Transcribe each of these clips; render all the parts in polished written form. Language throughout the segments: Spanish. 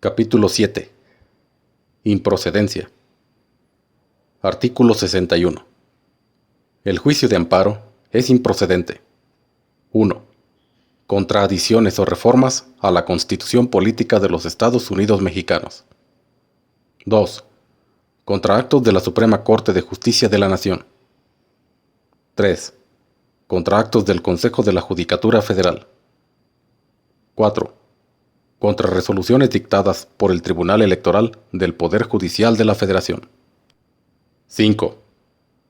Capítulo 7. Improcedencia. Artículo 61. El juicio de amparo es improcedente. 1. Contra adiciones o reformas a la Constitución Política de los Estados Unidos Mexicanos. 2. Contra actos de la Suprema Corte de Justicia de la Nación. 3. Contra actos del Consejo de la Judicatura Federal. 4. Contra resoluciones dictadas por el Tribunal Electoral del Poder Judicial de la Federación. 5.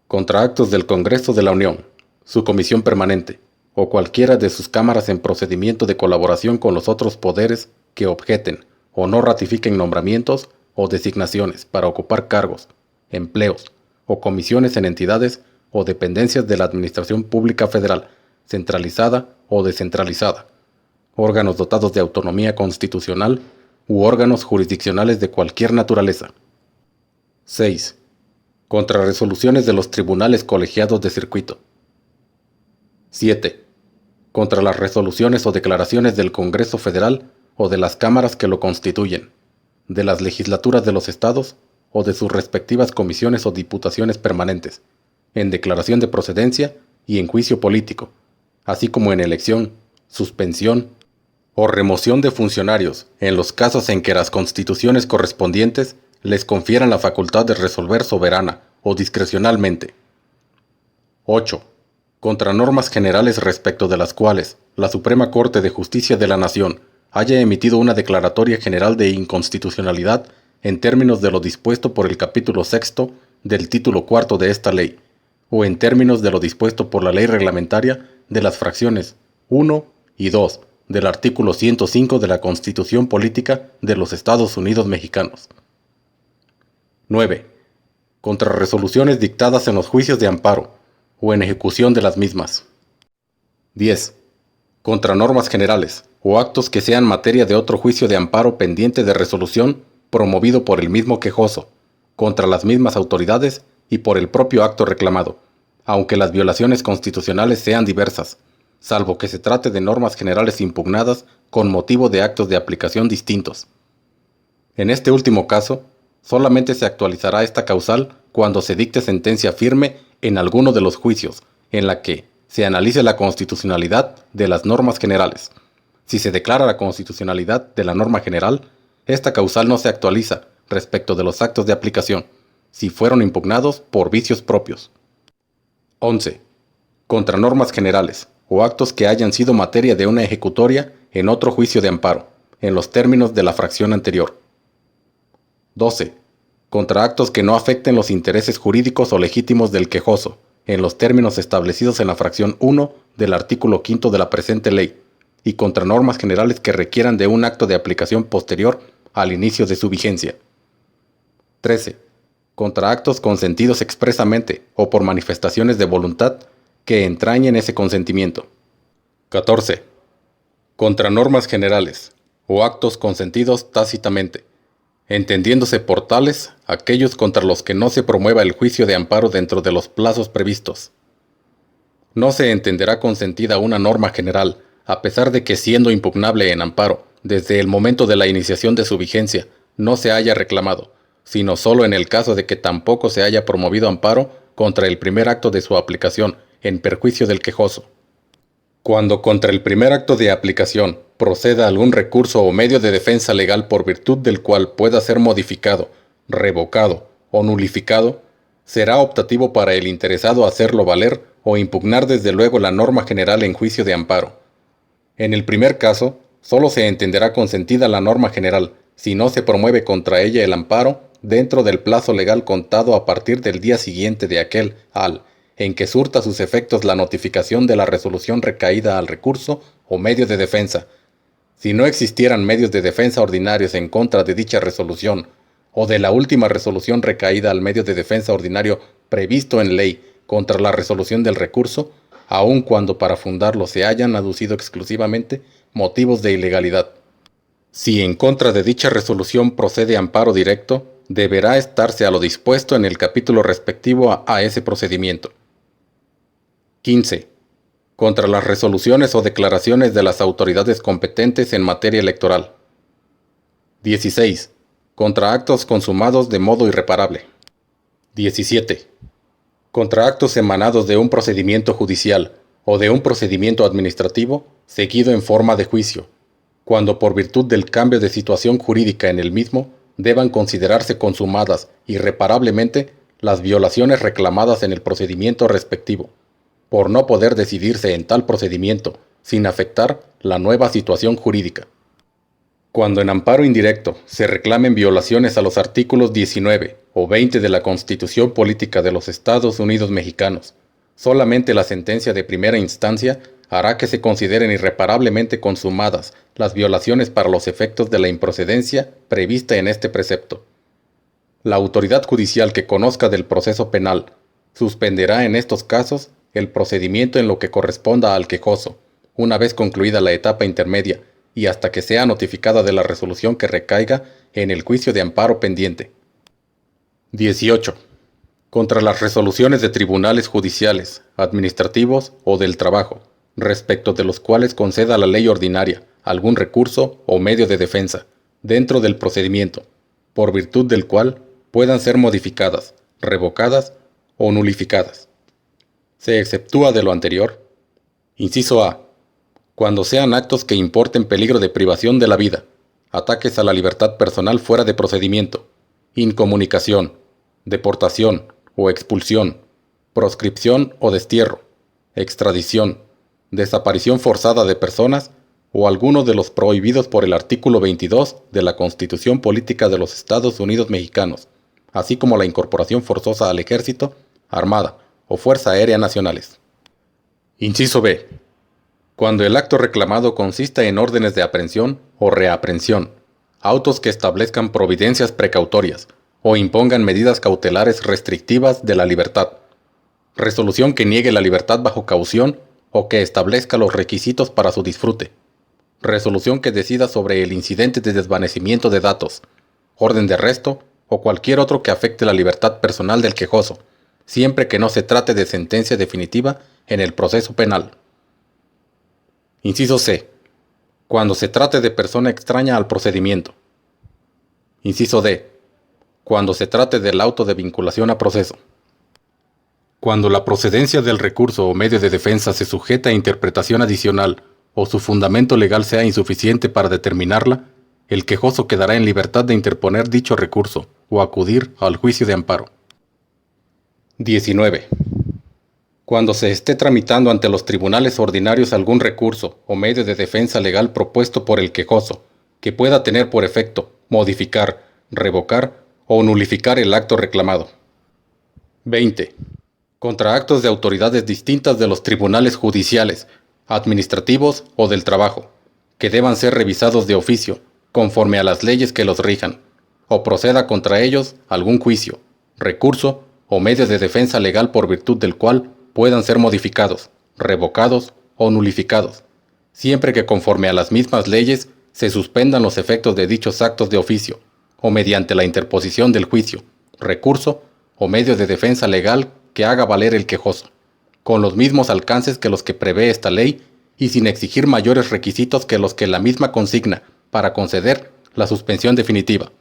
Contra actos del Congreso de la Unión, su comisión permanente, o cualquiera de sus cámaras en procedimiento de colaboración con los otros poderes que objeten o no ratifiquen nombramientos o designaciones para ocupar cargos, empleos o comisiones en entidades o dependencias de la Administración Pública Federal, centralizada o descentralizada, órganos dotados de autonomía constitucional u órganos jurisdiccionales de cualquier naturaleza. 6. Contra resoluciones de los tribunales colegiados de circuito. 7. Contra las resoluciones o declaraciones del Congreso Federal o de las cámaras que lo constituyen, de las legislaturas de los estados o de sus respectivas comisiones o diputaciones permanentes, en declaración de procedencia y en juicio político, así como en elección, suspensión o remoción de funcionarios, en los casos en que las constituciones correspondientes les confieran la facultad de resolver soberana o discrecionalmente. 8. Contra normas generales respecto de las cuales la Suprema Corte de Justicia de la Nación haya emitido una declaratoria general de inconstitucionalidad en términos de lo dispuesto por el capítulo 6 del título 4 de esta ley, o en términos de lo dispuesto por la ley reglamentaria de las fracciones 1 y 2 del artículo 105 de la Constitución Política de los Estados Unidos Mexicanos. 9. Contra resoluciones dictadas en los juicios de amparo o en ejecución de las mismas. 10. Contra normas generales o actos que sean materia de otro juicio de amparo pendiente de resolución promovido por el mismo quejoso, contra las mismas autoridades y por el propio acto reclamado, aunque las violaciones constitucionales sean diversas, salvo que se trate de normas generales impugnadas con motivo de actos de aplicación distintos. En este último caso, solamente se actualizará esta causal cuando se dicte sentencia firme en alguno de los juicios, en la que se analice la constitucionalidad de las normas generales. Si se declara la constitucionalidad de la norma general, esta causal no se actualiza respecto de los actos de aplicación, si fueron impugnados por vicios propios. 11. Contra normas generales o actos que hayan sido materia de una ejecutoria en otro juicio de amparo, en los términos de la fracción anterior. 12. Contra actos que no afecten los intereses jurídicos o legítimos del quejoso, en los términos establecidos en la fracción 1 del artículo 5 de la presente ley, y contra normas generales que requieran de un acto de aplicación posterior al inicio de su vigencia. 13. Contra actos consentidos expresamente o por manifestaciones de voluntad que entrañen ese consentimiento. 14. Contra normas generales o actos consentidos tácitamente, entendiéndose por tales aquellos contra los que no se promueva el juicio de amparo dentro de los plazos previstos. No se entenderá consentida una norma general, a pesar de que siendo impugnable en amparo, desde el momento de la iniciación de su vigencia, no se haya reclamado, sino solo en el caso de que tampoco se haya promovido amparo contra el primer acto de su aplicación, en perjuicio del quejoso. Cuando contra el primer acto de aplicación proceda algún recurso o medio de defensa legal por virtud del cual pueda ser modificado, revocado o nulificado, será optativo para el interesado hacerlo valer o impugnar desde luego la norma general en juicio de amparo. En el primer caso, solo se entenderá consentida la norma general si no se promueve contra ella el amparo dentro del plazo legal contado a partir del día siguiente de aquel en que surta sus efectos la notificación de la resolución recaída al recurso o medio de defensa. Si no existieran medios de defensa ordinarios en contra de dicha resolución, o de la última resolución recaída al medio de defensa ordinario previsto en ley contra la resolución del recurso, aun cuando para fundarlo se hayan aducido exclusivamente motivos de ilegalidad. Si en contra de dicha resolución procede amparo directo, deberá estarse a lo dispuesto en el capítulo respectivo a ese procedimiento. 15. Contra las resoluciones o declaraciones de las autoridades competentes en materia electoral. 16. Contra actos consumados de modo irreparable. 17. Contra actos emanados de un procedimiento judicial o de un procedimiento administrativo seguido en forma de juicio, cuando por virtud del cambio de situación jurídica en el mismo deban considerarse consumadas irreparablemente las violaciones reclamadas en el procedimiento respectivo, por no poder decidirse en tal procedimiento sin afectar la nueva situación jurídica. Cuando en amparo indirecto se reclamen violaciones a los artículos 19 o 20 de la Constitución Política de los Estados Unidos Mexicanos, solamente la sentencia de primera instancia hará que se consideren irreparablemente consumadas las violaciones para los efectos de la improcedencia prevista en este precepto. La autoridad judicial que conozca del proceso penal suspenderá en estos casos el procedimiento en lo que corresponda al quejoso, una vez concluida la etapa intermedia y hasta que sea notificada de la resolución que recaiga en el juicio de amparo pendiente. 18. Contra las resoluciones de tribunales judiciales, administrativos o del trabajo, respecto de los cuales conceda la ley ordinaria algún recurso o medio de defensa, dentro del procedimiento, por virtud del cual puedan ser modificadas, revocadas o nulificadas. Se exceptúa de lo anterior. Inciso A. Cuando sean actos que importen peligro de privación de la vida, ataques a la libertad personal fuera de procedimiento, incomunicación, deportación o expulsión, proscripción o destierro, extradición, desaparición forzada de personas o alguno de los prohibidos por el artículo 22 de la Constitución Política de los Estados Unidos Mexicanos, así como la incorporación forzosa al Ejército, Armada o Fuerza Aérea Nacionales. Inciso B. Cuando el acto reclamado consista en órdenes de aprehensión o reaprehensión, autos que establezcan providencias precautorias o impongan medidas cautelares restrictivas de la libertad, resolución que niegue la libertad bajo caución o que establezca los requisitos para su disfrute, resolución que decida sobre el incidente de desvanecimiento de datos, orden de arresto o cualquier otro que afecte la libertad personal del quejoso, siempre que no se trate de sentencia definitiva en el proceso penal. Inciso C. Cuando se trate de persona extraña al procedimiento. Inciso D. Cuando se trate del auto de vinculación a proceso. Cuando la procedencia del recurso o medio de defensa se sujeta a interpretación adicional o su fundamento legal sea insuficiente para determinarla, el quejoso quedará en libertad de interponer dicho recurso o acudir al juicio de amparo. 19. Cuando se esté tramitando ante los tribunales ordinarios algún recurso o medio de defensa legal propuesto por el quejoso, que pueda tener por efecto modificar, revocar o nulificar el acto reclamado. 20. Contra actos de autoridades distintas de los tribunales judiciales, administrativos o del trabajo, que deban ser revisados de oficio, conforme a las leyes que los rijan, o proceda contra ellos algún juicio, recurso o medio de defensa legal por virtud del cual puedan ser modificados, revocados o nulificados, siempre que conforme a las mismas leyes se suspendan los efectos de dichos actos de oficio, o mediante la interposición del juicio, recurso o medio de defensa legal que haga valer el quejoso, con los mismos alcances que los que prevé esta ley y sin exigir mayores requisitos que los que la misma consigna para conceder la suspensión definitiva,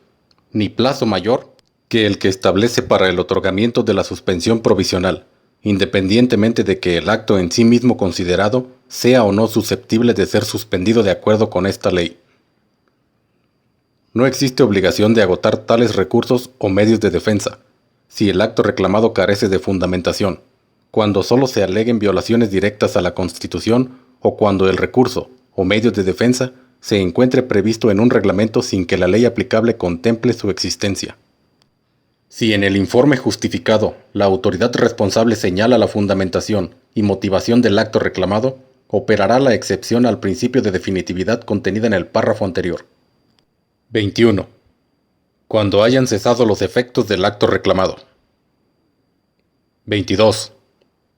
ni plazo mayor que el que establece para el otorgamiento de la suspensión provisional, independientemente de que el acto en sí mismo considerado sea o no susceptible de ser suspendido de acuerdo con esta ley. No existe obligación de agotar tales recursos o medios de defensa, si el acto reclamado carece de fundamentación, cuando solo se aleguen violaciones directas a la Constitución o cuando el recurso o medio de defensa se encuentre previsto en un reglamento sin que la ley aplicable contemple su existencia. Si en el informe justificado la autoridad responsable señala la fundamentación y motivación del acto reclamado, operará la excepción al principio de definitividad contenida en el párrafo anterior. 21. Cuando hayan cesado los efectos del acto reclamado. 22.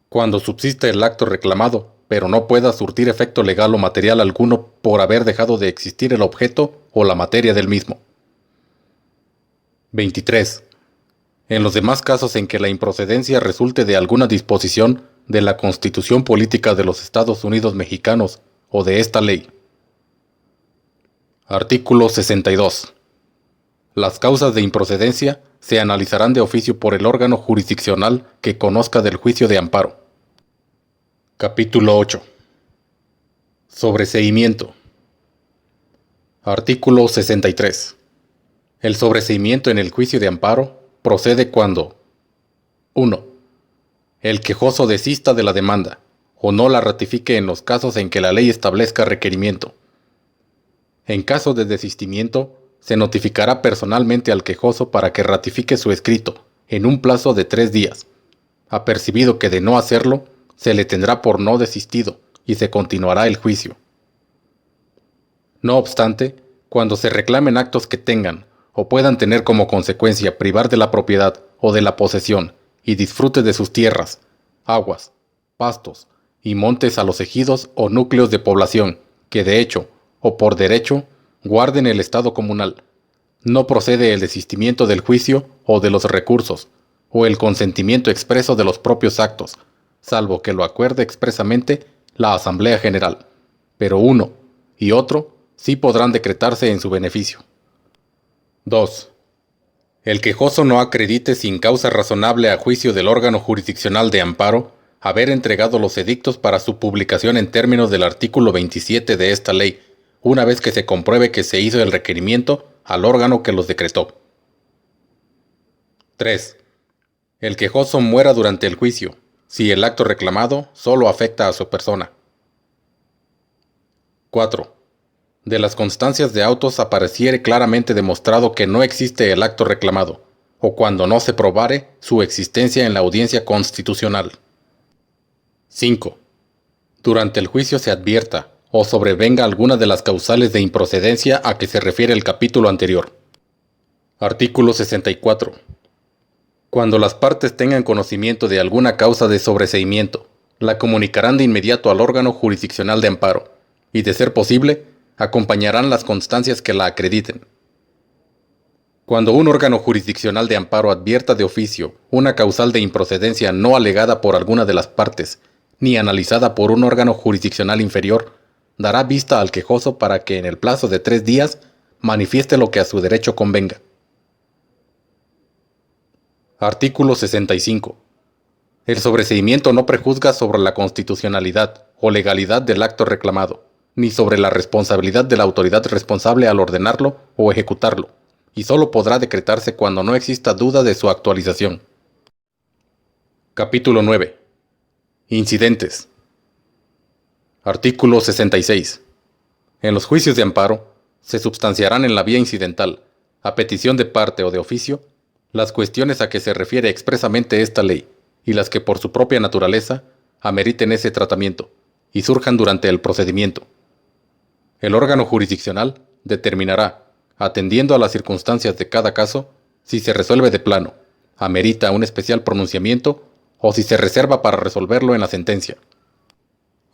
Cuando subsista el acto reclamado, pero no pueda surtir efecto legal o material alguno por haber dejado de existir el objeto o la materia del mismo. 23. En los demás casos en que la improcedencia resulte de alguna disposición de la Constitución Política de los Estados Unidos Mexicanos o de esta ley. Artículo 62. Las causas de improcedencia se analizarán de oficio por el órgano jurisdiccional que conozca del juicio de amparo. Capítulo 8. Sobreseimiento. Artículo 63. El sobreseimiento en el juicio de amparo procede cuando 1. El quejoso desista de la demanda o no la ratifique en los casos en que la ley establezca requerimiento. En caso de desistimiento, se notificará personalmente al quejoso para que ratifique su escrito en un plazo de 3 días. Apercibido que de no hacerlo, se le tendrá por no desistido y se continuará el juicio. No obstante, cuando se reclamen actos que tengan o puedan tener como consecuencia privar de la propiedad o de la posesión y disfrute de sus tierras, aguas, pastos y montes a los ejidos o núcleos de población que de hecho o por derecho guarden el estado comunal, no procede el desistimiento del juicio o de los recursos, o el consentimiento expreso de los propios actos, salvo que lo acuerde expresamente la Asamblea General, pero uno y otro sí podrán decretarse en su beneficio. 2. El quejoso no acredite sin causa razonable a juicio del órgano jurisdiccional de amparo haber entregado los edictos para su publicación en términos del artículo 27 de esta ley, una vez que se compruebe que se hizo el requerimiento al órgano que los decretó. 3. El quejoso muera durante el juicio, si el acto reclamado solo afecta a su persona. 4. De las constancias de autos apareciere claramente demostrado que no existe el acto reclamado, o cuando no se probare su existencia en la audiencia constitucional. 5. Durante el juicio se advierta o sobrevenga alguna de las causales de improcedencia a que se refiere el capítulo anterior. Artículo 64. Cuando las partes tengan conocimiento de alguna causa de sobreseimiento, la comunicarán de inmediato al órgano jurisdiccional de amparo, y de ser posible, acompañarán las constancias que la acrediten. Cuando un órgano jurisdiccional de amparo advierta de oficio una causal de improcedencia no alegada por alguna de las partes, ni analizada por un órgano jurisdiccional inferior, dará vista al quejoso para que en el plazo de 3 días manifieste lo que a su derecho convenga. Artículo 65. El sobreseimiento no prejuzga sobre la constitucionalidad o legalidad del acto reclamado, ni sobre la responsabilidad de la autoridad responsable al ordenarlo o ejecutarlo, y solo podrá decretarse cuando no exista duda de su actualización. Capítulo 9. Incidentes. Artículo 66. En los juicios de amparo, se substanciarán en la vía incidental, a petición de parte o de oficio, las cuestiones a que se refiere expresamente esta ley, y las que por su propia naturaleza ameriten ese tratamiento, y surjan durante el procedimiento. El órgano jurisdiccional determinará, atendiendo a las circunstancias de cada caso, si se resuelve de plano, amerita un especial pronunciamiento, o si se reserva para resolverlo en la sentencia.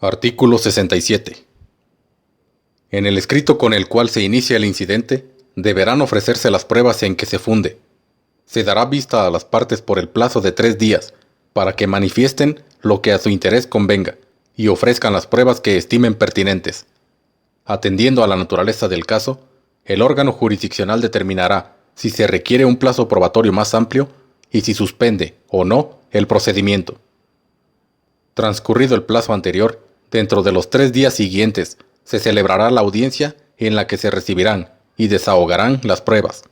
Artículo 67. En el escrito con el cual se inicia el incidente, deberán ofrecerse las pruebas en que se funde. Se dará vista a las partes por el plazo de 3 días, para que manifiesten lo que a su interés convenga, y ofrezcan las pruebas que estimen pertinentes. Atendiendo a la naturaleza del caso, el órgano jurisdiccional determinará si se requiere un plazo probatorio más amplio y si suspende o no el procedimiento. Transcurrido el plazo anterior, dentro de los 3 días siguientes, se celebrará la audiencia en la que se recibirán y desahogarán las pruebas.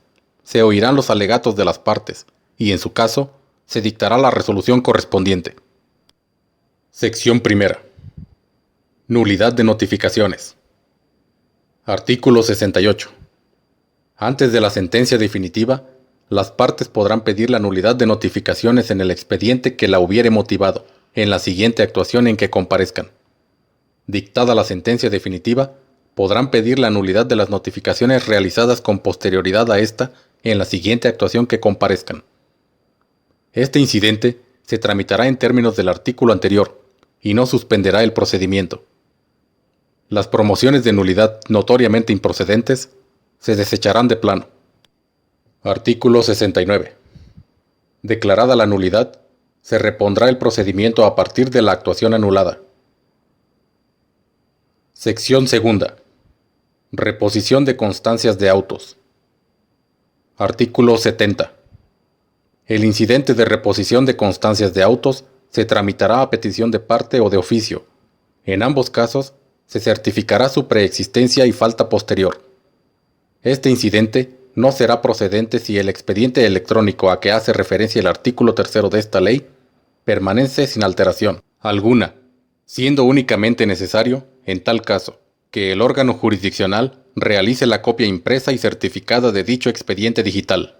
Se oirán los alegatos de las partes y, en su caso, se dictará la resolución correspondiente. Sección primera. Nulidad de notificaciones. Artículo 68. Antes de la sentencia definitiva, las partes podrán pedir la nulidad de notificaciones en el expediente que la hubiere motivado, en la siguiente actuación en que comparezcan. Dictada la sentencia definitiva, podrán pedir la nulidad de las notificaciones realizadas con posterioridad a esta en la siguiente actuación que comparezcan. Este incidente se tramitará en términos del artículo anterior y no suspenderá el procedimiento. Las promociones de nulidad notoriamente improcedentes se desecharán de plano. Artículo 69. Declarada la nulidad, se repondrá el procedimiento a partir de la actuación anulada. Sección segunda. Reposición de constancias de autos. Artículo 70. El incidente de reposición de constancias de autos se tramitará a petición de parte o de oficio. En ambos casos, se certificará su preexistencia y falta posterior. Este incidente no será procedente si el expediente electrónico a que hace referencia el artículo 3 de esta ley permanece sin alteración alguna, siendo únicamente necesario, en tal caso, que el órgano jurisdiccional realice la copia impresa y certificada de dicho expediente digital.